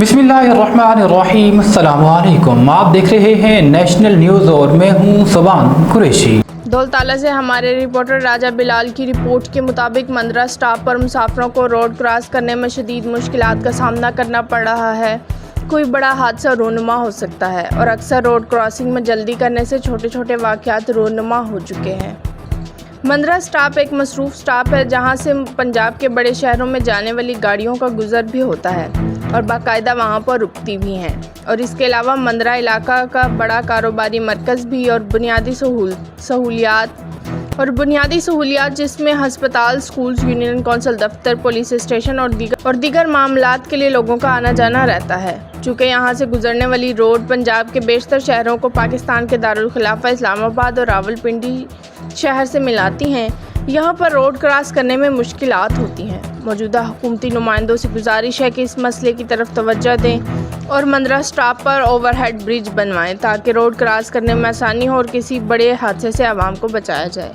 बिस्मिल्लाहिर्रहमानिर्रहीम। अस्सलाम वालेकुम। आप देख रहे हैं नेशनल न्यूज़ और मैं हूं सुबान कुरैशी। दौलताला से हमारे रिपोर्टर राजा बिलाल की रिपोर्ट के मुताबिक मंदरा स्टॉप पर मुसाफिरों को रोड क्रॉस करने में शदीद मुश्किलात का सामना करना पड़ रहा है। कोई बड़ा हादसा रोनुमा हो सकता है और अक्सर रोड क्रॉसिंग में जल्दी करने से छोटे छोटे वाक़यात रोनुमा हो चुके हैं। मंदरा स्टॉप एक मसरूफ़ स्टॉप है जहां से पंजाब के बड़े शहरों में जाने वाली गाड़ियों का गुज़र भी होता है और बाकायदा वहां पर रुकती भी हैं। और इसके अलावा मंदरा इलाका का बड़ा कारोबारी मरकज़ भी और बुनियादी सहूलियात जिसमें हस्पताल, स्कूल्स, यूनियन कौंसिल दफ्तर, पुलिस स्टेशन और दीगर मामलात के लिए लोगों का आना जाना रहता है। चूँकि यहाँ से गुजरने वाली रोड पंजाब के बेशतर शहरों को पाकिस्तान के दारुल खिलाफा इस्लामाबाद और रावलपिंडी शहर से मिलाती हैं, यहाँ पर रोड क्रॉस करने में मुश्किलात होती हैं। मौजूदा हुकूमती नुमाइंदों से गुजारिश है कि इस मसले की तरफ तवज्जो दें और मंदरा स्टॉप पर ओवरहेड ब्रिज बनवाएं ताकि रोड क्रॉस करने में आसानी हो और किसी बड़े हादसे से आवाम को बचाया जाए।